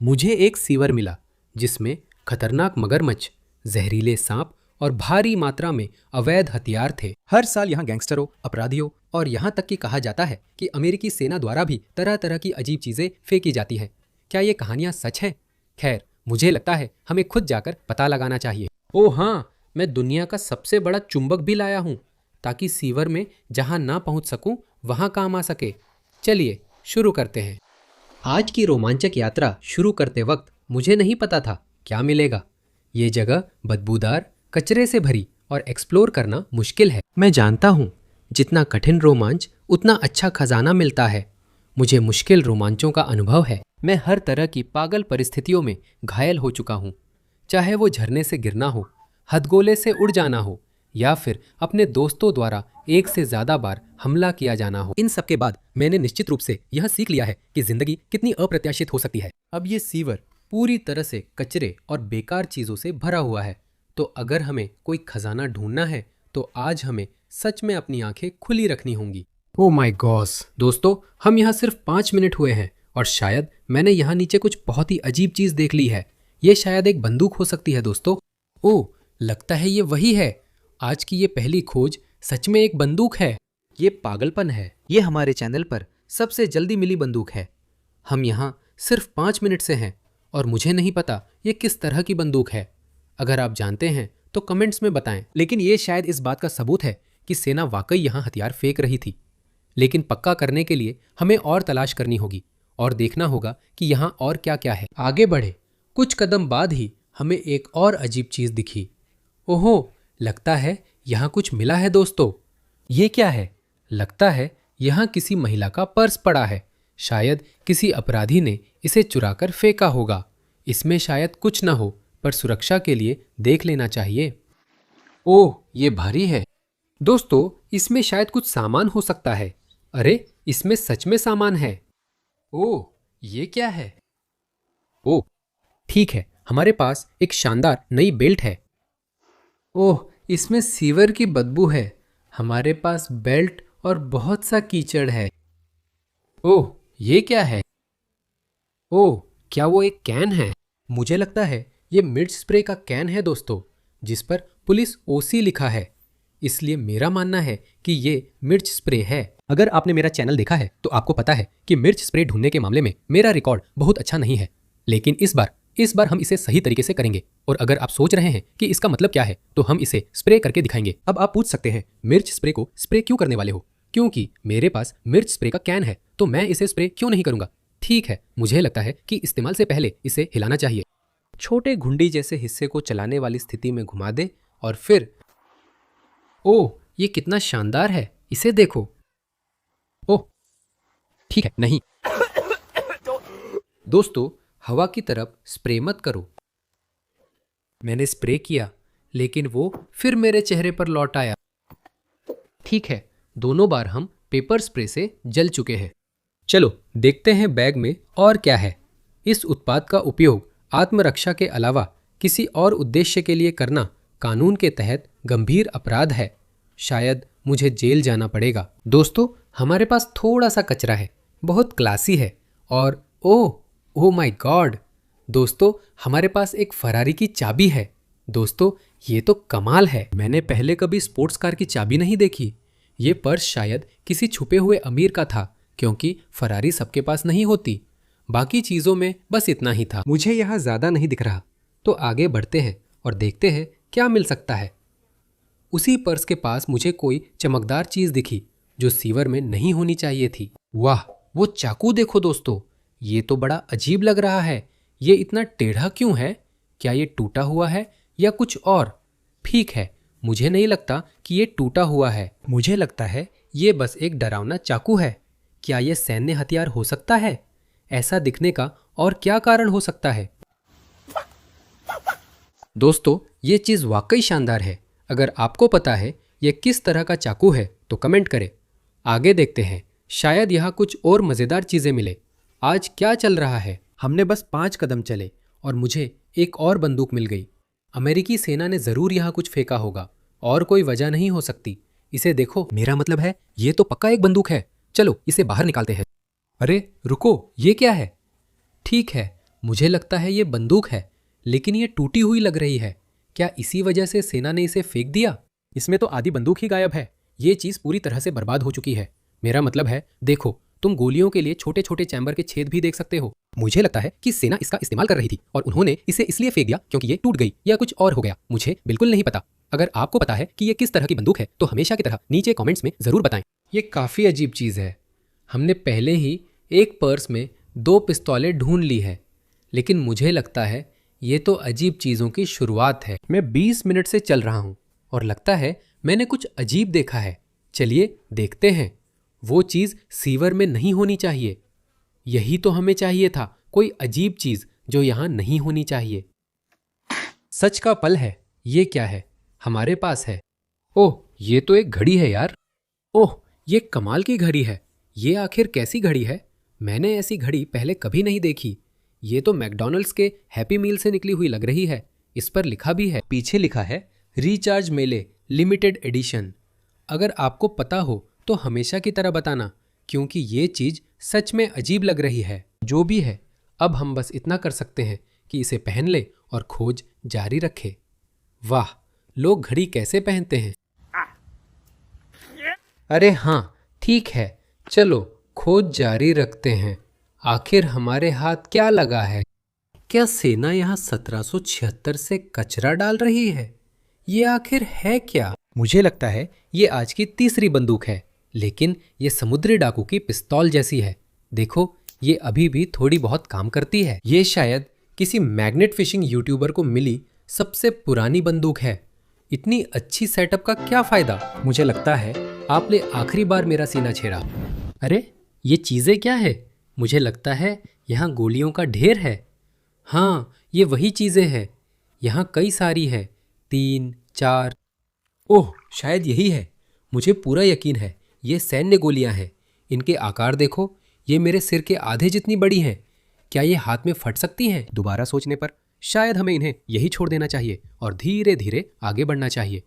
मुझे एक सीवर मिला जिसमें खतरनाक मगरमच्छ, जहरीले सांप और भारी मात्रा में अवैध हथियार थे। हर साल यहाँ गैंगस्टरों, अपराधियों और यहाँ तक कि कहा जाता है कि अमेरिकी सेना द्वारा भी तरह तरह की अजीब चीजें फेंकी जाती हैं। क्या ये कहानियां सच हैं? खैर, मुझे लगता है हमें खुद जाकर पता लगाना चाहिए। ओह हाँ, मैं दुनिया का सबसे बड़ा चुंबक भी लाया हूँ ताकि सीवर में जहाँ ना पहुँच सकूँ वहाँ काम आ सके। चलिए शुरू करते हैं। आज की रोमांचक यात्रा शुरू करते वक्त मुझे नहीं पता था क्या मिलेगा। ये जगह बदबूदार, कचरे से भरी और एक्सप्लोर करना मुश्किल है। मैं जानता हूँ जितना कठिन रोमांच उतना अच्छा खजाना मिलता है। मुझे मुश्किल रोमांचों का अनुभव है। मैं हर तरह की पागल परिस्थितियों में घायल हो चुका हूँ, चाहे वो झरने से गिरना हो, हथगोले से उड़ जाना हो या फिर अपने दोस्तों द्वारा एक से ज्यादा बार हमला किया जाना हो। इन सब के बाद मैंने निश्चित रूप से यह सीख लिया है कि जिंदगी कितनी अप्रत्याशित हो सकती है। अब ये सीवर पूरी तरह से कचरे और बेकार चीजों से भरा हुआ है, तो अगर हमें कोई खजाना ढूंढना है तो आज हमें सच में अपनी आंखें खुली रखनी होंगी। ओह माय गॉस दोस्तों, हम यहाँ सिर्फ 5 मिनट हुए हैं और शायद मैंने यहाँ नीचे कुछ बहुत ही अजीब चीज देख ली है। ये शायद एक बंदूक हो सकती है दोस्तों। ओह, लगता है ये वही है। आज की ये पहली खोज सच में एक बंदूक है। ये पागलपन है। ये हमारे चैनल पर सबसे जल्दी मिली बंदूक है। हम यहाँ सिर्फ 5 मिनट से हैं और मुझे नहीं पता ये किस तरह की बंदूक है। अगर आप जानते हैं तो कमेंट्स में बताएं। लेकिन ये शायद इस बात का सबूत है कि सेना वाकई यहाँ हथियार फेंक रही थी। लेकिन पक्का करने के लिए हमें और तलाश करनी होगी और देखना होगा कि यहाँ और क्या क्या है। आगे बढ़े कुछ कदम बाद ही हमें एक और अजीब चीज दिखी। ओहो, लगता है यहाँ कुछ मिला है दोस्तों। ये क्या है? लगता है यहाँ किसी महिला का पर्स पड़ा है। शायद किसी अपराधी ने इसे चुराकर फेंका होगा। इसमें शायद कुछ ना हो, पर सुरक्षा के लिए देख लेना चाहिए। ओह, ये भारी है दोस्तों। इसमें शायद कुछ सामान हो सकता है। अरे, इसमें सच में सामान है। ओह, ये क्या है? ओह, ठीक है, हमारे पास एक शानदार नई बेल्ट है। ओह, इसमें सीवर की बदबू है। हमारे पास बेल्ट और बहुत सा कीचड़ है। ओह, ये क्या है? ओह, क्या वो एक कैन है? मुझे लगता है ये मिर्च स्प्रे का कैन है दोस्तों, जिस पर पुलिस ओसी लिखा है। इसलिए मेरा मानना है कि ये मिर्च स्प्रे है। अगर आपने मेरा चैनल देखा है तो आपको पता है कि मिर्च स्प्रे ढूंढने के मामले में मेरा रिकॉर्ड बहुत अच्छा नहीं है। लेकिन इस बार हम इसे सही तरीके से करेंगे। और अगर आप सोच रहे हैं कि इसका मतलब क्या है, तो हम इसे स्प्रे करके दिखाएंगे। अब आप पूछ सकते हैं, मिर्च स्प्रे को स्प्रे क्यों करने वाले हो? क्योंकि मेरे पास मिर्च स्प्रे का कैन है, तो मैं इसे स्प्रे क्यों नहीं करूंगा? ठीक है, मुझे लगता है कि इस्तेमाल से पहले इसे हिलाना चाहिए। छोटे घुंडी जैसे हिस्से को चलाने वाली स्थिति में घुमा दे और फिर ओह, ये कितना शानदार है, इसे देखो। ओह, ठीक है, नहीं दोस्तों, हवा की तरफ स्प्रे मत करो। मैंने स्प्रे किया, लेकिन वो फिर मेरे चेहरे पर लौट आया। ठीक है, दोनों बार हम पेपर स्प्रे से जल चुके हैं। चलो देखते हैं बैग में और क्या है। इस उत्पाद का उपयोग आत्मरक्षा के अलावा किसी और उद्देश्य के लिए करना कानून के तहत गंभीर अपराध है। शायद मुझे जेल जाना पड़ेगा। दोस्तों, हमारे पास थोड़ा सा कचरा है, बहुत क्लासी है। और ओह माय गॉड दोस्तों, हमारे पास एक फरारी की चाबी है। दोस्तों, ये तो कमाल है। मैंने पहले कभी स्पोर्ट्स कार की चाबी नहीं देखी। ये पर्स शायद किसी छुपे हुए अमीर का था, क्योंकि फरारी सबके पास नहीं होती। बाकी चीजों में बस इतना ही था। मुझे यहाँ ज्यादा नहीं दिख रहा, तो आगे बढ़ते हैं और देखते हैं क्या मिल सकता है। उसी पर्स के पास मुझे कोई चमकदार चीज दिखी जो सीवर में नहीं होनी चाहिए थी। वाह, वो चाकू देखो दोस्तों, ये तो बड़ा अजीब लग रहा है। ये इतना टेढ़ा क्यों है? क्या ये टूटा हुआ है या कुछ और? ठीक है, मुझे नहीं लगता कि ये टूटा हुआ है। मुझे लगता है ये बस एक डरावना चाकू है। क्या ये सैन्य हथियार हो सकता है? ऐसा दिखने का और क्या कारण हो सकता है? दोस्तों, ये चीज वाकई शानदार है। अगर आपको पता है ये किस तरह का चाकू है तो कमेंट करें। आगे देखते हैं, शायद यहाँ कुछ और मजेदार चीजें मिले। आज क्या चल रहा है? हमने बस 5 कदम चले और मुझे एक और बंदूक मिल गई। अमेरिकी सेना ने जरूर यहाँ कुछ फेंका होगा और कोई वजह नहीं हो सकती। इसे देखो, मेरा मतलब है ये तो पक्का एक बंदूक है। चलो इसे बाहर निकालते हैं। अरे रुको, ये क्या है? ठीक है, मुझे लगता है ये बंदूक है, लेकिन ये टूटी हुई लग रही है। क्या इसी वजह से सेना ने इसे फेंक दिया? इसमें तो आधी बंदूक ही गायब है। ये चीज पूरी तरह से बर्बाद हो चुकी है। मेरा मतलब है, देखो, तुम गोलियों के लिए छोटे छोटे चैम्बर के छेद भी देख सकते हो। मुझे लगता है कि सेना इसका इस्तेमाल कर रही थी और उन्होंने इसे इसलिए फेंक दिया क्योंकि ये टूट गई या कुछ और हो गया। मुझे बिल्कुल नहीं पता। अगर आपको पता है कि ये किस तरह की बंदूक है तो हमेशा की तरह नीचे कमेंट्स में जरूर बताएं। ये काफी अजीब चीज है। हमने पहले ही एक पर्स में 2 पिस्तौलें ढूंढ ली है, लेकिन मुझे लगता है ये तो अजीब चीजों की शुरुआत है। मैं 20 मिनट से चल रहा हूं और लगता है मैंने कुछ अजीब देखा है। चलिए देखते हैं। वो चीज सीवर में नहीं होनी चाहिए। यही तो हमें चाहिए था, कोई अजीब चीज जो यहां नहीं होनी चाहिए। सच का पल है। ये क्या है? हमारे पास है। ओह, ये तो एक घड़ी है यार। ओह, ये कमाल की घड़ी है। ये आखिर कैसी घड़ी है? मैंने ऐसी घड़ी पहले कभी नहीं देखी। ये तो मैकडॉनल्ड्स के हैप्पी मील से निकली हुई लग रही है। इस पर लिखा भी है, पीछे लिखा है रिचार्ज मेले लिमिटेड एडिशन। अगर आपको पता हो तो हमेशा की तरह बताना, क्योंकि ये चीज सच में अजीब लग रही है। जो भी है, अब हम बस इतना कर सकते हैं कि इसे पहन ले और खोज जारी रखे। वाह, लोग घड़ी कैसे पहनते हैं। अरे हाँ, ठीक है, चलो खोज जारी रखते हैं। आखिर हमारे हाथ क्या लगा है? क्या सेना यहाँ 1776 से कचरा डाल रही है? ये आखिर है क्या? मुझे लगता है ये आज की तीसरी बंदूक है, लेकिन ये समुद्री डाकू की पिस्तौल जैसी है। देखो, ये अभी भी थोड़ी बहुत काम करती है। ये शायद किसी मैग्नेट फिशिंग यूट्यूबर को मिली सबसे पुरानी बंदूक है। इतनी अच्छी सेटअप का क्या फायदा? मुझे लगता है आपने आखिरी बार मेरा सीना छेड़ा। अरे, ये चीजें क्या है? मुझे लगता है यहाँ गोलियों का ढेर है। हाँ, ये वही चीजें हैं। यहाँ कई सारी है, 3, 4। ओह, शायद यही है। मुझे पूरा यकीन है ये सैन्य गोलियां हैं। इनके आकार देखो, ये मेरे सिर के आधे जितनी बड़ी हैं। क्या ये हाथ में फट सकती हैं? दोबारा सोचने पर शायद हमें इन्हें यही छोड़ देना चाहिए और धीरे धीरे आगे बढ़ना चाहिए।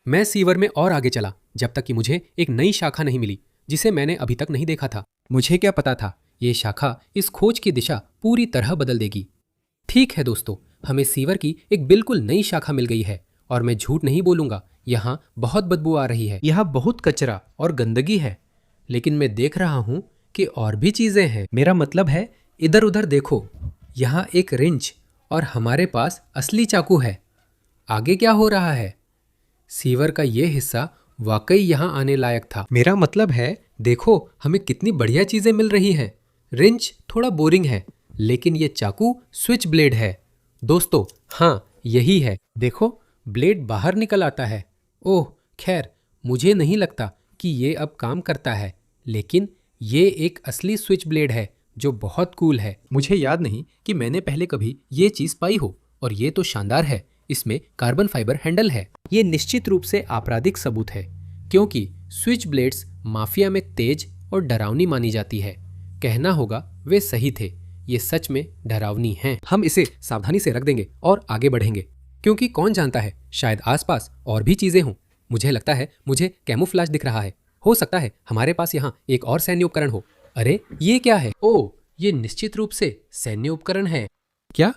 मैं सीवर में और आगे चला जब तक कि मुझे एक नई शाखा नहीं मिली जिसे मैंने अभी तक नहीं देखा था। मुझे क्या पता था ये शाखा इस खोज की दिशा पूरी तरह बदल देगी। ठीक है दोस्तों, हमें सीवर की एक बिल्कुल नई शाखा मिल गई है और मैं झूठ नहीं बोलूंगा, यहाँ बहुत बदबू आ रही है। यहाँ बहुत कचरा और गंदगी है, लेकिन मैं देख रहा हूँ कि और भी चीजें हैं। मेरा मतलब है, इधर उधर देखो, यहाँ एक रिंच और हमारे पास असली चाकू है। आगे क्या हो रहा है? सीवर का ये हिस्सा वाकई यहाँ आने लायक था। मेरा मतलब है, देखो हमें कितनी बढ़िया चीजें मिल रही हैं। रिंच थोड़ा बोरिंग है, लेकिन ये चाकू स्विच ब्लेड है। दोस्तों, हाँ यही है। देखो, ब्लेड बाहर निकल आता है। ओह खैर, मुझे नहीं लगता कि ये अब काम करता है, लेकिन ये एक असली स्विच ब्लेड है जो बहुत कूल है। मुझे याद नहीं कि मैंने पहले कभी ये चीज़ पाई हो, और ये तो शानदार है। इसमें कार्बन फाइबर हैंडल है। ये निश्चित रूप से आपराधिक सबूत है, क्योंकि स्विच ब्लेड्स माफिया में तेज और डरावनी मानी जाती है। कहना होगा वे सही थे, ये सच में डरावनी हैं। हम इसे सावधानी से रख देंगे और आगे बढ़ेंगे, क्योंकि कौन जानता है, शायद आसपास और भी चीजें हों। मुझे लगता है मुझे कैमोफ्लेज दिख रहा है। हो सकता है हमारे पास यहाँ एक और सैन्य उपकरण हो। अरे ये क्या है? ओह, ये निश्चित रूप से सैन्य उपकरण है। क्या?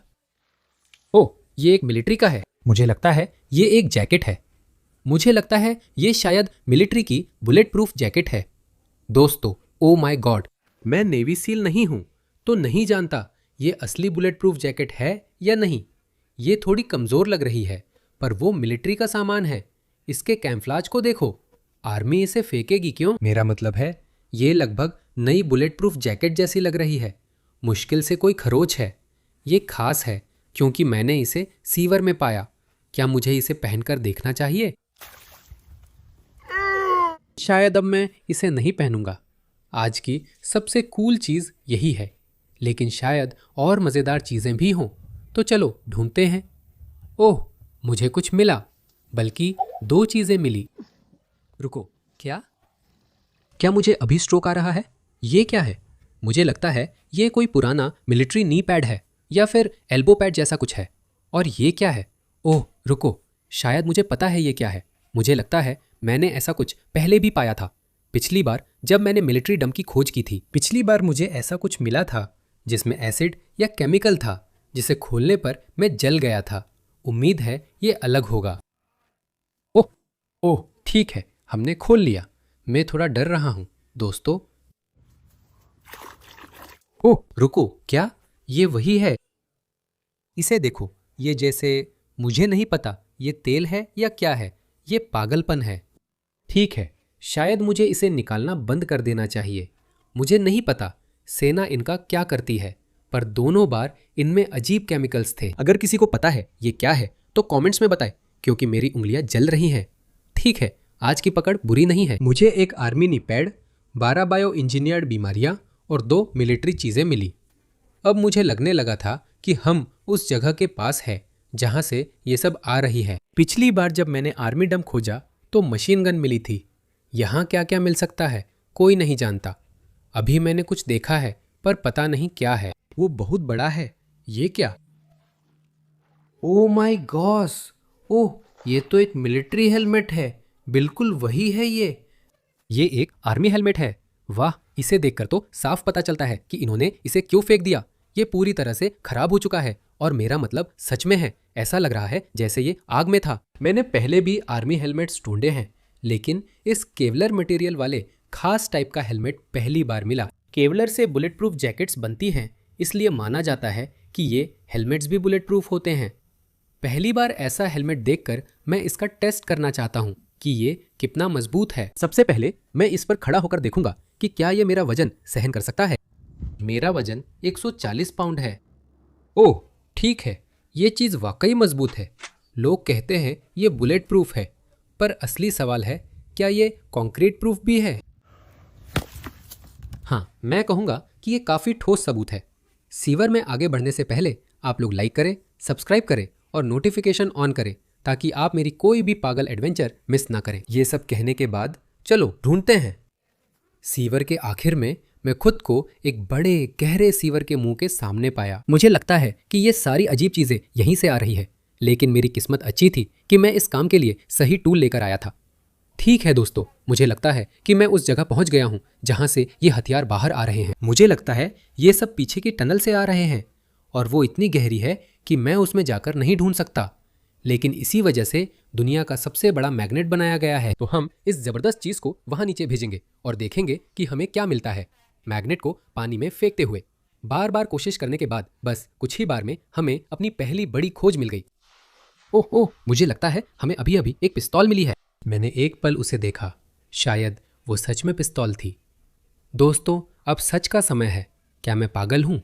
ओह, ये एक मिलिट्री का है। मुझे लगता है ये एक जैकेट है। मुझे लगता है ये शायद मिलिट्री की बुलेट प्रूफ जैकेट है। दोस्तों, ओ माय गॉड, मैं नेवी सील नहीं हूं तो नहीं जानता ये असली बुलेट प्रूफ जैकेट है या नहीं। ये थोड़ी कमजोर लग रही है, पर वो मिलिट्री का सामान है। इसके कैमफ्लाज को देखो। आर्मी इसे फेंकेगी क्यों? मेरा मतलब है, ये लगभग नई बुलेट प्रूफ जैकेट जैसी लग रही है। मुश्किल से कोई खरोच है। ये खास है क्योंकि मैंने इसे सीवर में पाया। क्या मुझे इसे पहनकर देखना चाहिए? शायद अब मैं इसे नहीं पहनूंगा। आज की सबसे कूल चीज यही है, लेकिन शायद और मजेदार चीजें भी हों, तो चलो ढूंढते हैं। ओह, मुझे कुछ मिला, बल्कि 2 चीजें मिली। रुको, क्या मुझे अभी स्ट्रोक आ रहा है? ये क्या है? मुझे लगता है ये कोई पुराना मिलिट्री नी पैड है या फिर एल्बो पैड जैसा कुछ है। और ये क्या है? ओह रुको, शायद मुझे पता है ये क्या है। मुझे लगता है मैंने ऐसा कुछ पहले भी पाया था, पिछली बार जब मैंने मिलिट्री डंप की खोज की थी। पिछली बार मुझे ऐसा कुछ मिला था जिसमें एसिड या केमिकल था जिसे खोलने पर मैं जल गया था। उम्मीद है ये अलग होगा। ओह ओह, ठीक है, हमने खोल लिया। मैं थोड़ा डर रहा हूं दोस्तों। ओह रुको, क्या ये वही है? इसे देखो, ये जैसे, मुझे नहीं पता ये तेल है या क्या है। ये पागलपन है। ठीक है, शायद मुझे इसे निकालना बंद कर देना चाहिए। मुझे नहीं पता सेना इनका क्या करती है, पर दोनों बार इनमें अजीब केमिकल्स थे। अगर किसी को पता है ये क्या है तो कमेंट्स में बताएं, क्योंकि मेरी उंगलियां जल रही हैं। ठीक है, आज की पकड़ बुरी नहीं है। मुझे एक army knee pad, 12 bio engineered बीमारियां और 2 मिलिट्री चीजें मिली। अब मुझे लगने लगा था कि हम उस जगह के पास है जहां से ये सब आ रही है। पिछली बार जब मैंने आर्मी डंप खोजा तो मशीन गन मिली थी। यहाँ क्या क्या मिल सकता है कोई नहीं जानता। अभी मैंने कुछ देखा है पर पता नहीं क्या है। वो बहुत बड़ा है। ये क्या? Oh my Gauss! ओह, ये तो एक मिलिट्री हेलमेट है। बिल्कुल वही है ये एक आर्मी हेलमेट है। वाह, इसे देखकर तो साफ पता चलता है कि इन्होंने इसे क्यों फेंक दिया। ये पूरी तरह से खराब हो चुका है और मेरा मतलब सच में है। ऐसा लग रहा है जैसे ये आग में था। मैंने पहले भी आर्मी हेलमेट्स ढूंढे हैं, लेकिन इस केवलर मटेरियल वाले खास टाइप का हेलमेट पहली बार मिला। केवलर से बुलेट प्रूफ जैकेट्स बनती हैं, इसलिए माना जाता है कि ये हेलमेट्स भी बुलेट प्रूफ होते हैं। पहली बार ऐसा हेलमेट देखकर मैं इसका टेस्ट करना चाहता हूँ कि ये कितना मजबूत है। सबसे पहले मैं इस पर खड़ा होकर देखूंगा कि क्या ये मेरा वजन सहन कर सकता है। मेरा वजन 140 पाउंड है। ओह ठीक है, ये चीज़ वाकई मजबूत है। लोग कहते हैं ये बुलेट प्रूफ है, पर असली सवाल है क्या ये कंक्रीट प्रूफ भी है? हाँ, मैं कहूँगा कि ये काफ़ी ठोस सबूत है। सीवर में आगे बढ़ने से पहले आप लोग लाइक करें, सब्सक्राइब करें और नोटिफिकेशन ऑन करें ताकि आप मेरी कोई भी पागल एडवेंचर मिस ना करें। ये सब कहने के बाद चलो ढूंढते हैं। सीवर के आखिर में मैं खुद को एक बड़े गहरे सीवर के मुंह के सामने पाया। मुझे लगता है कि ये सारी अजीब चीजें यहीं से आ रही है, लेकिन मेरी किस्मत अच्छी थी कि मैं इस काम के लिए सही टूल लेकर आया था। ठीक है दोस्तों, मुझे लगता है कि मैं उस जगह पहुंच गया हूं जहां से ये हथियार बाहर आ रहे हैं। मुझे लगता है ये सब पीछे की टनल से आ रहे हैं और वो इतनी गहरी है कि मैं उसमें जाकर नहीं ढूंढ सकता, लेकिन इसी वजह से दुनिया का सबसे बड़ा मैग्नेट बनाया गया है। तो हम इस जबरदस्त चीज को वहां नीचे भेजेंगे और देखेंगे कि हमें क्या मिलता है। मैग्नेट को पानी में फेंकते हुए बार बार कोशिश करने के बाद बस कुछ ही बार में हमें अपनी पहली बड़ी खोज मिल गई। ओह ओह, मुझे लगता है हमें अभी अभी एक पिस्तौल मिली है। मैंने एक पल उसे देखा, शायद वो सच में पिस्तौल थी। दोस्तों, अब सच का समय है। क्या मैं पागल हूं?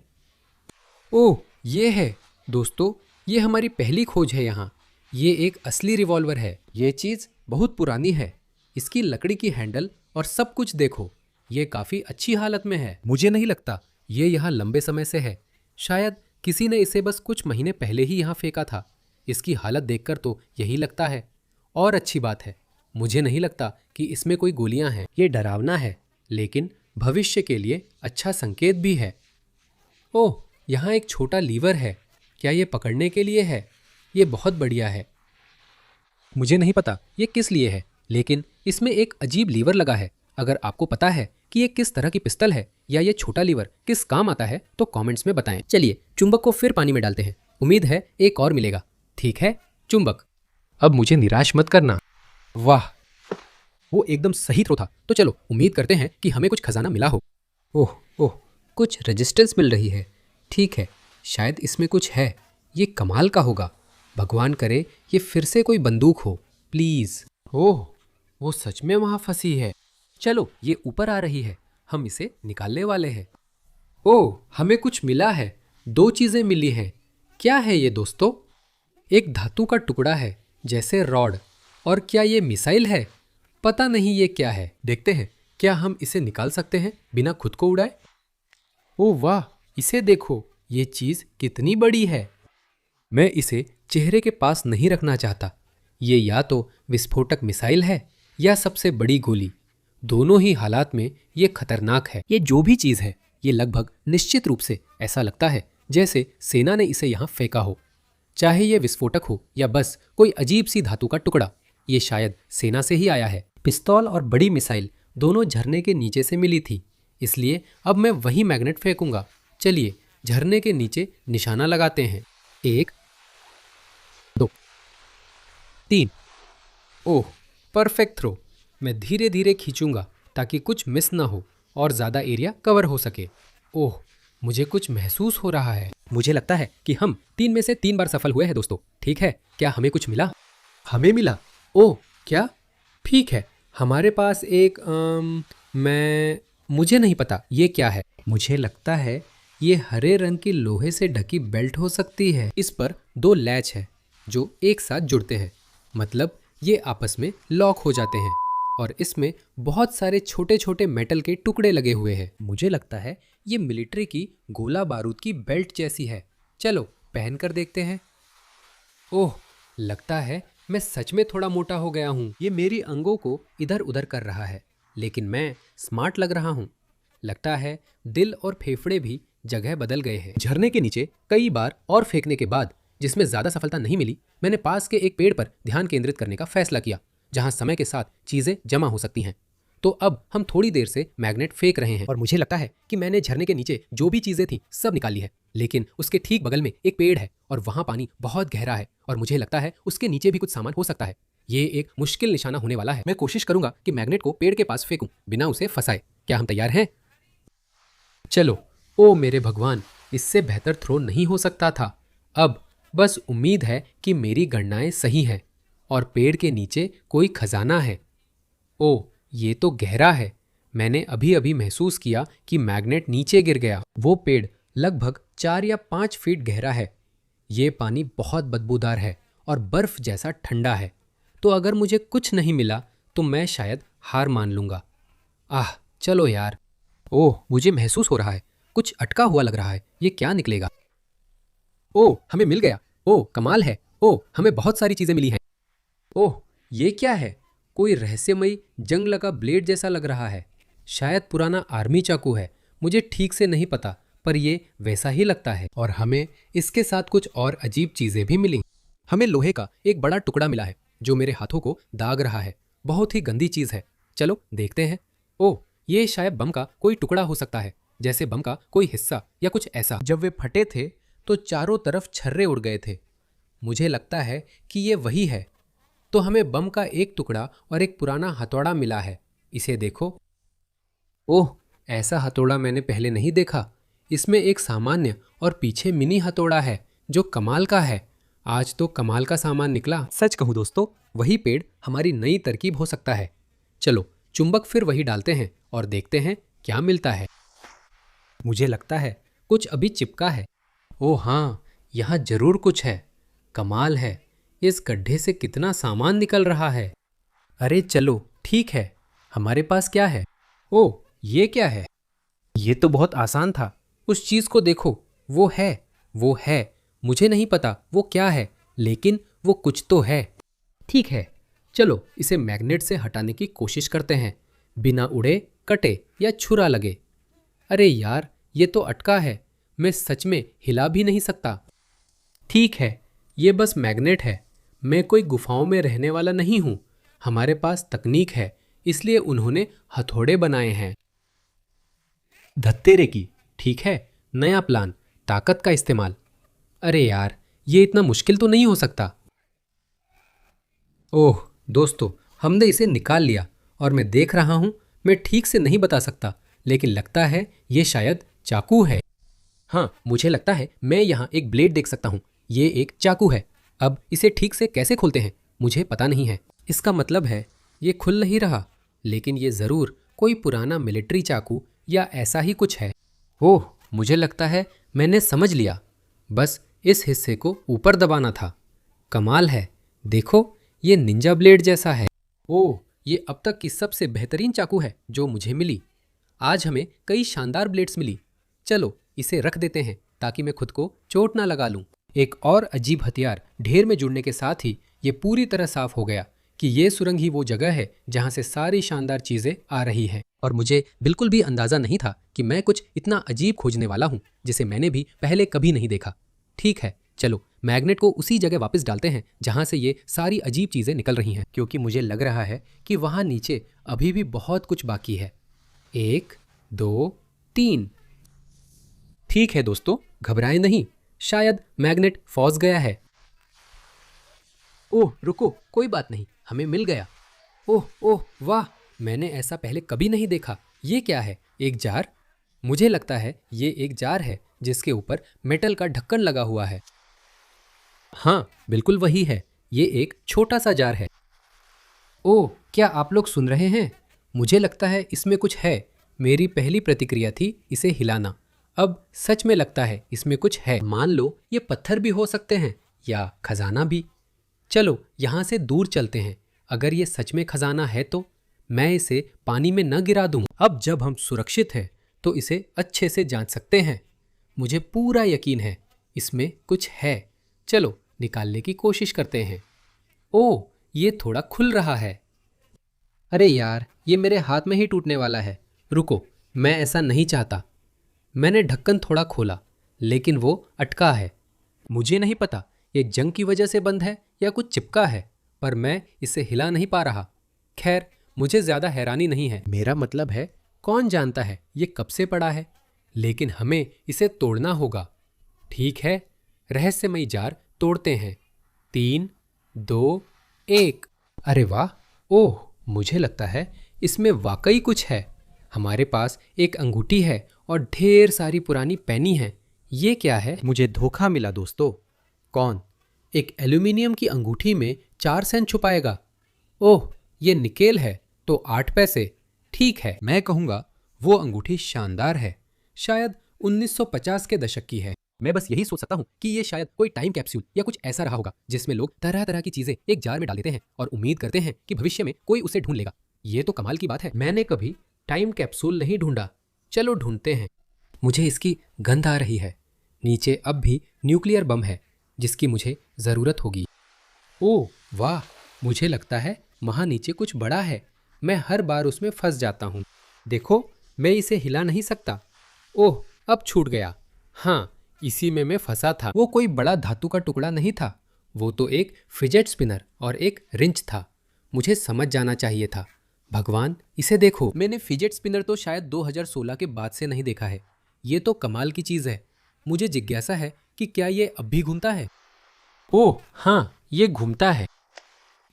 ओह ये है दोस्तों, ये हमारी पहली खोज है यहाँ। ये एक असली रिवॉल्वर है। ये चीज़ बहुत पुरानी है। इसकी लकड़ी की हैंडल और सब कुछ देखो, ये काफ़ी अच्छी हालत में है। मुझे नहीं लगता ये यहाँ लंबे समय से है। शायद किसी ने इसे बस कुछ महीने पहले ही यहाँ फेंका था। इसकी हालत देखकर तो यही लगता है। और अच्छी बात है, मुझे नहीं लगता कि इसमें कोई गोलियां हैं। ये डरावना है, लेकिन भविष्य के लिए अच्छा संकेत भी है। ओह, यहाँ एक छोटा लीवर है। क्या ये पकड़ने के लिए है? ये बहुत बढ़िया है। मुझे नहीं पता ये किस लिए है, लेकिन इसमें एक अजीब लीवर लगा है। अगर आपको पता है कि ये किस तरह की पिस्तल है या ये छोटा लीवर किस काम आता है तो कमेंट्स में बताएं। चलिए चुंबक को फिर पानी में डालते हैं। उम्मीद है एक और मिलेगा। ठीक है चुंबक, अब मुझे निराश मत करना। वाह, वो एकदम सही थ्रो था। तो चलो उम्मीद करते हैं कि हमें कुछ खजाना मिला हो। ओह ओह, कुछ रेजिस्टेंस मिल रही है। ठीक है, शायद इसमें कुछ है। ये कमाल का होगा। भगवान करे ये फिर से कोई बंदूक हो, प्लीज। ओह, वो सच में वहां फंसी है। चलो ये ऊपर आ रही है, हम इसे निकालने वाले हैं। ओह, हमें कुछ मिला है। 2 चीजें मिली हैं। क्या है ये दोस्तों? एक धातु का टुकड़ा है जैसे रॉड, और क्या ये मिसाइल है? पता नहीं ये क्या है। देखते हैं क्या हम इसे निकाल सकते हैं बिना खुद को उड़ाए। ओह वाह, इसे देखो, ये चीज कितनी बड़ी है। मैं इसे चेहरे के पास नहीं रखना चाहता। ये या तो विस्फोटक मिसाइल है या सबसे बड़ी गोली। दोनों ही हालात में ये खतरनाक है। ये जो भी चीज है, ये लगभग निश्चित रूप से ऐसा लगता है जैसे सेना ने इसे यहाँ फेंका हो। चाहे ये विस्फोटक हो या बस कोई अजीब सी धातु का टुकड़ा, ये शायद सेना से ही आया है। पिस्तौल और बड़ी मिसाइल दोनों झरने के नीचे से मिली थी, इसलिए अब मैं वही मैग्नेट फेंकूंगा। चलिए झरने के नीचे निशाना लगाते हैं। 1, 2, 3। ओह, परफेक्ट थ्रो। मैं धीरे धीरे खींचूंगा ताकि कुछ मिस ना हो और ज़्यादा एरिया कवर हो सके। ओह, मुझे कुछ महसूस हो रहा है। मुझे लगता है कि हम 3 में से 3 बार सफल हुए हैं दोस्तों। ठीक है, क्या हमें कुछ मिला? हमें मिला। ओह, क्या? ठीक है, हमारे पास एक मुझे नहीं पता ये क्या है। मुझे लगता है ये हरे रंग की लोहे से ढकी बेल्ट हो सकती है। इस पर 2 लैच है जो एक साथ जुड़ते हैं, मतलब ये आपस में लॉक हो जाते हैं और इसमें बहुत सारे छोटे छोटे मेटल के टुकड़े लगे हुए हैं। मुझे लगता है ये मिलिट्री की गोला बारूद की बेल्ट जैसी है। चलो पहन कर देखते हैं। ओह, लगता है मैं सच में थोड़ा मोटा हो गया हूँ। ये मेरी अंगों को इधर उधर कर रहा है, लेकिन मैं स्मार्ट लग रहा हूँ। लगता है दिल और फेफड़े भी जगह बदल गए हैं। झरने के नीचे कई बार और फेंकने के बाद, जिसमें ज्यादा सफलता नहीं मिली, मैंने पास के एक पेड़ पर ध्यान केंद्रित करने का फैसला किया, जहां समय के साथ चीजें जमा हो सकती हैं। तो अब हम थोड़ी देर से मैग्नेट फेंक रहे हैं और मुझे लगता है कि मैंने झरने के नीचे जो भी चीजें थी सब निकाली है। लेकिन उसके ठीक बगल में एक पेड़ है और वहां पानी बहुत गहरा है और मुझे लगता है उसके नीचे भी कुछ सामान हो सकता है। ये एक मुश्किल निशाना होने वाला है। मैं कोशिश करूंगा कि मैग्नेट को पेड़ के पास फेंकूं बिना उसे फंसाए। क्या हम तैयार हैं? चलो। ओ मेरे भगवान, इससे बेहतर थ्रो नहीं हो सकता था। अब बस उम्मीद है कि मेरी गणनाएं सही हैं और पेड़ के नीचे कोई खजाना है। ओ, ये तो गहरा है। मैंने अभी अभी महसूस किया कि मैग्नेट नीचे गिर गया। वो पेड़ लगभग 4 या 5 फीट गहरा है। ये पानी बहुत बदबूदार है और बर्फ जैसा ठंडा है। तो अगर मुझे कुछ नहीं मिला तो मैं शायद हार मान लूंगा। आह, चलो यार। ओह, मुझे महसूस हो रहा है कुछ अटका हुआ लग रहा है। ये क्या निकलेगा? ओह, हमें मिल गया। ओह, कमाल है। ओह, हमें बहुत सारी चीजें मिली हैं। ओह, ये क्या है? कोई रहस्यमयी जंग लगा ब्लेड जैसा लग रहा है। शायद पुराना आर्मी चाकू है। मुझे ठीक से नहीं पता, पर ये वैसा ही लगता है। और हमें इसके साथ कुछ और अजीब चीजें भी मिली। हमें लोहे का एक बड़ा टुकड़ा मिला है जो मेरे हाथों को दाग रहा है। बहुत ही गंदी चीज है। चलो देखते हैं। ओह, ये शायद बम का कोई टुकड़ा हो सकता है, जैसे बम का कोई हिस्सा या कुछ ऐसा। जब वे फटे थे तो चारों तरफ छर्रे उड़ गए थे। मुझे लगता है कि ये वही है। तो हमें बम का एक टुकड़ा और एक पुराना हथौड़ा मिला है। इसे देखो। ओह, ऐसा हथौड़ा मैंने पहले नहीं देखा। इसमें एक सामान्य और पीछे मिनी हथौड़ा है जो कमाल का है। आज तो कमाल का सामान निकला। सच कहूँ दोस्तों, वही पेड़ हमारी नई तरकीब हो सकता है। चलो चुंबक फिर वही डालते हैं और देखते हैं क्या मिलता है। मुझे लगता है कुछ अभी चिपका है। ओह हाँ, यहाँ जरूर कुछ है। कमाल है, इस गड्ढे से कितना सामान निकल रहा है। अरे चलो ठीक है, हमारे पास क्या है? ओह, ये क्या है? ये तो बहुत आसान था। उस चीज को देखो, वो है। मुझे नहीं पता वो क्या है, लेकिन वो कुछ तो है। ठीक है, चलो इसे मैग्नेट से हटाने की कोशिश करते हैं, बिना उड़े, कटे या छुरा लगे। अरे यार, ये तो अटका है। मैं सच में हिला भी नहीं सकता। ठीक है, ये बस मैग्नेट है। मैं कोई गुफाओं में रहने वाला नहीं हूं। हमारे पास तकनीक है, इसलिए उन्होंने हथौड़े बनाए हैं। धत्तेरे की। ठीक है, नया प्लान, ताकत का इस्तेमाल। अरे यार, ये इतना मुश्किल तो नहीं हो सकता। ओह दोस्तों, हमने इसे निकाल लिया और मैं देख रहा हूं। मैं ठीक से नहीं बता सकता, लेकिन लगता है ये शायद चाकू है। हाँ, मुझे लगता है मैं यहाँ एक ब्लेड देख सकता हूँ। ये एक चाकू है। अब इसे ठीक से कैसे खोलते हैं मुझे पता नहीं है। इसका मतलब है ये खुल नहीं रहा, लेकिन ये ज़रूर कोई पुराना मिलिट्री चाकू या ऐसा ही कुछ है। ओह, मुझे लगता है मैंने समझ लिया। बस इस हिस्से को ऊपर दबाना था। कमाल है, देखो ये निंजा ब्लेड जैसा है। ओह, ये अब तक की सबसे बेहतरीन चाकू है जो मुझे मिली। आज हमें कई शानदार ब्लेड्स मिली। चलो इसे रख देते हैं ताकि मैं खुद को चोट ना लगा लूं। एक और अजीब हथियार ढेर में जुड़ने के साथ ही ये पूरी तरह साफ हो गया कि ये सुरंग ही वो जगह है जहां से सारी शानदार चीजें आ रही हैं। और मुझे बिल्कुल भी अंदाजा नहीं था कि मैं कुछ इतना अजीब खोजने वाला हूं जिसे मैंने भी पहले कभी नहीं देखा। ठीक है, चलो मैग्नेट को उसी जगह वापस डालते हैं जहां से ये सारी अजीब चीजें निकल रही हैं, क्योंकि मुझे लग रहा है कि वहां नीचे अभी भी बहुत कुछ बाकी है। 1, 2, 3। ठीक है दोस्तों, घबराएं नहीं, शायद मैग्नेट फंस गया है। ओह रुको, कोई बात नहीं, हमें मिल गया। ओह ओह वाह, मैंने ऐसा पहले कभी नहीं देखा। ये क्या है, एक जार? मुझे लगता है ये एक जार है जिसके ऊपर मेटल का ढक्कन लगा हुआ है। हाँ बिल्कुल वही है, ये एक छोटा सा जार है। ओह, क्या आप लोग सुन रहे हैं? मुझे लगता है इसमें कुछ है। मेरी पहली प्रतिक्रिया थी इसे हिलाना, अब सच में लगता है इसमें कुछ है। मान लो ये पत्थर भी हो सकते हैं या खजाना भी। चलो यहाँ से दूर चलते हैं। अगर ये सच में खजाना है तो मैं इसे पानी में न गिरा दूं। अब जब हम सुरक्षित हैं तो इसे अच्छे से जांच सकते हैं। मुझे पूरा यकीन है इसमें कुछ है। चलो निकालने की कोशिश करते हैं। ओह, ये थोड़ा खुल रहा है। अरे यार, ये मेरे हाथ में ही टूटने वाला है। रुको, मैं ऐसा नहीं चाहता। मैंने ढक्कन थोड़ा खोला लेकिन वो अटका है। मुझे नहीं पता ये जंग की वजह से बंद है या कुछ चिपका है, पर मैं इसे हिला नहीं पा रहा। खैर, मुझे ज़्यादा हैरानी नहीं है। मेरा मतलब है, कौन जानता है ये कब से पड़ा है, लेकिन हमें इसे तोड़ना होगा। ठीक है, रहस्यमयी जार तोड़ते हैं। 3, 2, 1। अरे वाह, ओह, मुझे लगता है इसमें वाकई कुछ है। हमारे पास एक अंगूठी है और ढेर सारी पुरानी पैनी है। ये क्या है? मुझे धोखा मिला दोस्तों। कौन? एक एल्यूमिनियम की अंगूठी में 4 सेंट छुपाएगा। ओह, ये निकेल है तो 8 पैसे। ठीक है, मैं कहूँगा वो अंगूठी शानदार है। शायद 1950 के दशक की है। मैं बस यही सोच सकता हूँ कि ये शायद कोई टाइम कैप्सूल या कुछ ऐसा रहा होगा जिसमें लोग तरह तरह की चीजें एक जार में डाल देते हैं और उम्मीद करते हैं कि भविष्य में कोई उसे ढूंढ लेगा। ये तो कमाल की बात है। मैंने कभी टाइम कैप्सूल नहीं ढूंढा। चलो ढूंढते हैं। मुझे इसकी गंध आ रही है। नीचे अब भी न्यूक्लियर बम है जिसकी मुझे ज़रूरत होगी। ओह वाह, मुझे लगता है वहाँ नीचे कुछ बड़ा है। मैं हर बार उसमें फंस जाता हूँ। देखो, मैं इसे हिला नहीं सकता। ओह, अब छूट गया। हाँ, इसी में मैं फंसा था। वो कोई बड़ा धातु का टुकड़ा नहीं था, वो तो एक फिजेट स्पिनर और एक रिंच था। मुझे समझ जाना चाहिए था। भगवान, इसे देखो। मैंने फिजेट स्पिनर तो शायद 2016 के बाद से नहीं देखा है। ये तो कमाल की चीज़ है। मुझे जिज्ञासा है कि क्या ये अब भी घूमता है। ओह हाँ, ये घूमता है।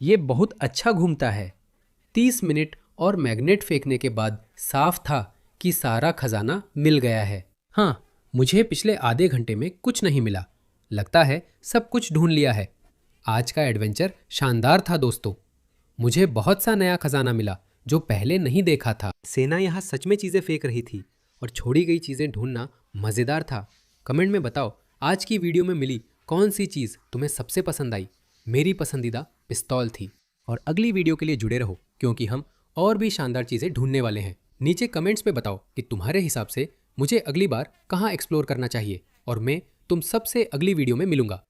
ये बहुत अच्छा घूमता है। 30 मिनट और मैग्नेट फेंकने के बाद साफ था कि सारा खजाना मिल गया है। हाँ, मुझे पिछले आधे घंटे में कुछ नहीं मिला। लगता है सब कुछ ढूंढ लिया है। आज का एडवेंचर शानदार था दोस्तों। मुझे बहुत सा नया खजाना मिला जो पहले नहीं देखा था। सेना यहाँ सच में चीज़ें फेंक रही थी और छोड़ी गई चीज़ें ढूंढना मज़ेदार था। कमेंट में बताओ, आज की वीडियो में मिली कौन सी चीज़ तुम्हें सबसे पसंद आई। मेरी पसंदीदा पिस्तौल थी। और अगली वीडियो के लिए जुड़े रहो क्योंकि हम और भी शानदार चीज़ें ढूंढने वाले हैं। नीचे कमेंट्स में बताओ कि तुम्हारे हिसाब से मुझे अगली बार कहाँ एक्सप्लोर करना चाहिए और मैं तुम सबसे अगली वीडियो में मिलूंगा।